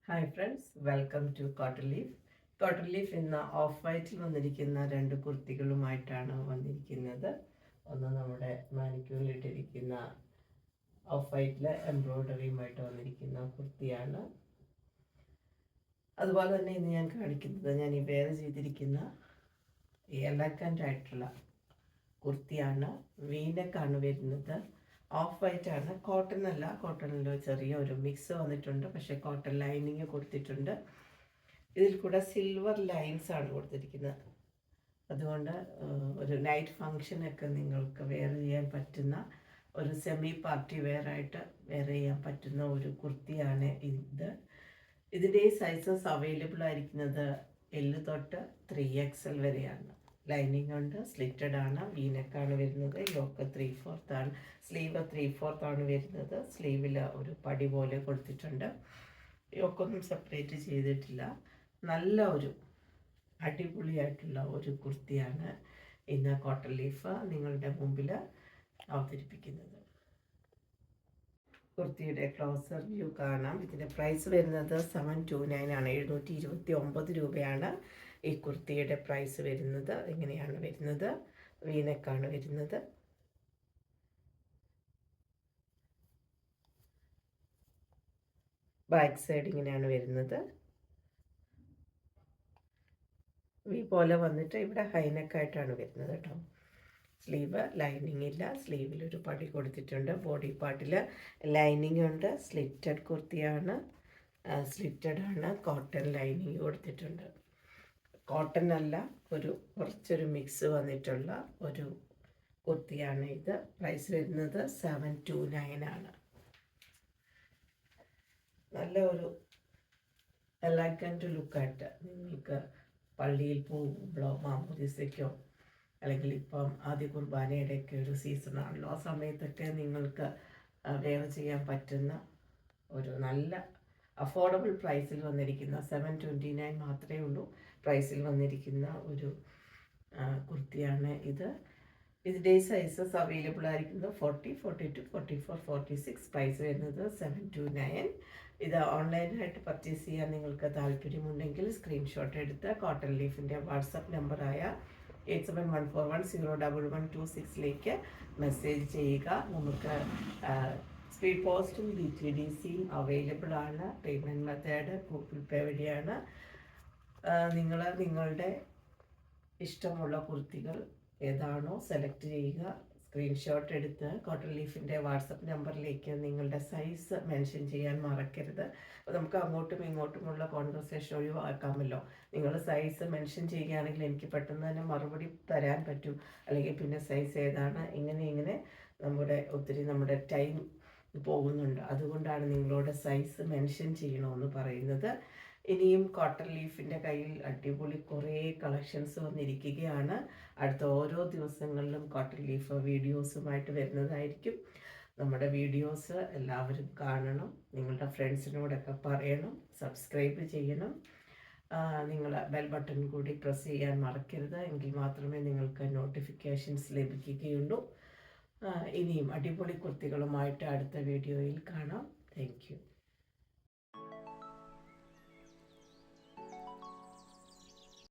Hi friends, welcome to Cotton Leaf. Cotton Leaf ഇന്ന് off വൈറ്റിൽ വന്നിരിക്കുന്ന രണ്ട് കുർത്തികളുമായിട്ടാണ് വന്നിരിക്കുന്നത്. ഒന്ന് നമ്മുടെ മാനിക്യൂറിലിട്ടിരിക്കുന്ന ഓഫ് വൈറ്റിൽ എംബ്രോയ്ഡറിയുമായിട്ട് വന്നിരിക്കുന്ന കുർത്തിയാണ്. അതുപോലെ തന്നെ ഇന്ന് ഞാൻ കാണിക്കുന്നത് ഞാൻ ഈ വെയർ ചെയ്തിരിക്കുന്ന എലഗൻ്റ് ആയിട്ടുള്ള കുർത്തിയാണ്. വീനക്കാണ് വരുന്നത്. ഓഫ് വൈറ്റ് ആണ്, കോട്ടൺ അല്ല. കോട്ടണിൽ ചെറിയ ഒരു മിക്സ് വന്നിട്ടുണ്ട്, പക്ഷേ കോട്ടൺ ലൈനിങ് കൊടുത്തിട്ടുണ്ട്. ഇതിൽ കൂടെ സിൽവർ ലൈൻസ് ആണ് കൊടുത്തിരിക്കുന്നത്. അതുകൊണ്ട് ഒരു നൈറ്റ് ഫങ്ഷനൊക്കെ നിങ്ങൾക്ക് വെയർ ചെയ്യാൻ പറ്റുന്ന ഒരു സെമി പാർട്ടി വെയർ ആയിട്ട് വെയർ ചെയ്യാൻ പറ്റുന്ന ഒരു കുർത്തിയാണ് ഇത്. ഇതിൻ്റെ സൈസസ് അവൈലബിൾ ആയിരിക്കുന്നത് L തൊട്ട് 3XL വരെയാണ്. ലൈനിങ് ഉണ്ട്, സ്ലിറ്റഡ് ആണ്, വീനക്കാണ് വരുന്നത്. യോക്ക് 3/4 ആണ്, സ്ലീവ് 3/4 ആണ് വരുന്നത്. സ്ലീവിൽ ഒരു പടി പോലെ കൊടുത്തിട്ടുണ്ട്. യോക്കൊന്നും സെപ്പറേറ്റ് ചെയ്തിട്ടില്ല. നല്ല ഒരു അടിപൊളിയായിട്ടുള്ള ഒരു കുർത്തിയാണ് ഇന്ന് കോട്ടൺ ലീഫ് നിങ്ങളുടെ മുമ്പിൽ അവതരിപ്പിക്കുന്നത്. കുർത്തിയുടെ ക്ലോസർ വ്യൂ കാണാം. ഇതിൻ്റെ പ്രൈസ് വരുന്നത് 729 ആണ്. 729 രൂപയാണ് ഈ കുർത്തിയുടെ പ്രൈസ് വരുന്നത്. ഇങ്ങനെയാണ് വരുന്നത്. വീനക്കാണ് വരുന്നത്. ബാക്ക് സൈഡ് ഇങ്ങനെയാണ് വരുന്നത്. വി പോലെ വന്നിട്ട് ഇവിടെ ഹൈനെക്കായിട്ടാണ് വരുന്നത് കേട്ടോ. സ്ലീവ് ലൈനിങ് ഇല്ല, സ്ലീവിലൊരു പടി കൊടുത്തിട്ടുണ്ട്. ബോഡി പാർട്ടിൽ ലൈനിങ് ഉണ്ട്. സ്ലിറ്റഡ് കുർത്തിയാണ്, സ്ലിറ്റഡ് ആണ്. കോട്ടൺ ലൈനിങ് കൊടുത്തിട്ടുണ്ട്. കോട്ടൺ അല്ല, കുറച്ചൊരു മിക്സ് വന്നിട്ടുള്ള ഒരു കുർത്തിയാണ് ഇത്. പ്രൈസ് വരുന്നത് 729 ആണ്. നല്ല ഒരു എലഗൻറ്റ് ലുക്കായിട്ട് നിങ്ങൾക്ക് പള്ളിയിൽ പോകുമ്പോഴോ മാമോദീസയ്ക്കോ അല്ലെങ്കിൽ ഇപ്പം ആദ്യ കുർബാനയുടെയൊക്കെ ഒരു സീസണാണല്ലോ, ആ സമയത്തൊക്കെ നിങ്ങൾക്ക് വെയർ ചെയ്യാൻ പറ്റുന്ന ഒരു നല്ല അഫോർഡബിൾ പ്രൈസിൽ വന്നിരിക്കുന്ന 729 മാത്രമേ ഉള്ളൂ പ്രൈസിൽ വന്നിരിക്കുന്ന ഒരു കുർത്തിയാണ് ഇത്. ഇതിൻ്റെ സൈസസ് അവൈലബിൾ ആയിരിക്കുന്നത് 40, 42, 44, 46. പ്രൈസ് വരുന്നത് 729. ഇത് ഓൺലൈനായിട്ട് പർച്ചേസ് ചെയ്യാൻ നിങ്ങൾക്ക് താല്പര്യമുണ്ടെങ്കിൽ സ്ക്രീൻഷോട്ട് എടുത്ത് കോട്ടൺ ലീഫിൻ്റെ വാട്സപ്പ് നമ്പറായ 8714101126 മെസ്സേജ് ചെയ്യുക. നമുക്ക് സ്പീഡ് പോസ്റ്റും DTDCയും അവൈലബിൾ ആണ്. പേയ്മെൻറ്റ് മെത്തേഡ് ഗൂഗിൾ പേ വഴിയാണ്. നിങ്ങളുടെ ഇഷ്ടമുള്ള കുർത്തികൾ ഏതാണോ സെലക്ട് ചെയ്യുക. സ്ക്രീൻഷോട്ട് എടുത്ത് കോട്ടൺ ലീഫിൻ്റെ വാട്സപ്പ് നമ്പറിലേക്ക് നിങ്ങളുടെ സൈസ് മെൻഷൻ ചെയ്യാൻ മറക്കരുത്. അപ്പോൾ നമുക്ക് അങ്ങോട്ടും ഇങ്ങോട്ടുമുള്ള കോൺവെർസേഷൻ ഒഴിവാക്കാമല്ലോ. നിങ്ങൾ സൈസ് മെൻഷൻ ചെയ്യുകയാണെങ്കിൽ എനിക്ക് പെട്ടെന്ന് തന്നെ മറുപടി തരാൻ പറ്റും. അല്ലെങ്കിൽ പിന്നെ സൈസ് ഏതാണ്, ഇങ്ങനെ നമ്മുടെ ടൈം പോകുന്നുണ്ട്. അതുകൊണ്ടാണ് നിങ്ങളോട് സൈസ് മെൻഷൻ ചെയ്യണമെന്ന് പറയുന്നത്. ഇനിയും കോട്ടൺ ലീഫിൻ്റെ കയ്യിൽ അടിപൊളി കുറേ കളക്ഷൻസ് വന്നിരിക്കുകയാണ്. അടുത്ത ഓരോ ദിവസങ്ങളിലും കോട്ടൺ ലീഫ് വീഡിയോസുമായിട്ട് വരുന്നതായിരിക്കും. നമ്മുടെ വീഡിയോസ് എല്ലാവരും കാണണം, നിങ്ങളുടെ ഫ്രണ്ട്സിനോടൊക്കെ പറയണം, സബ്സ്ക്രൈബ് ചെയ്യണം. നിങ്ങൾ ബെൽ ബട്ടൺ കൂടി പ്രസ് ചെയ്യാൻ മറക്കരുത്. എങ്കിൽ മാത്രമേ നിങ്ങൾക്ക് നോട്ടിഫിക്കേഷൻസ് ലഭിക്കുകയുള്ളൂ. ഇനിയും അടിപൊളി കുർത്തികളുമായിട്ട് അടുത്ത വീഡിയോയിൽ കാണാം. Thank you.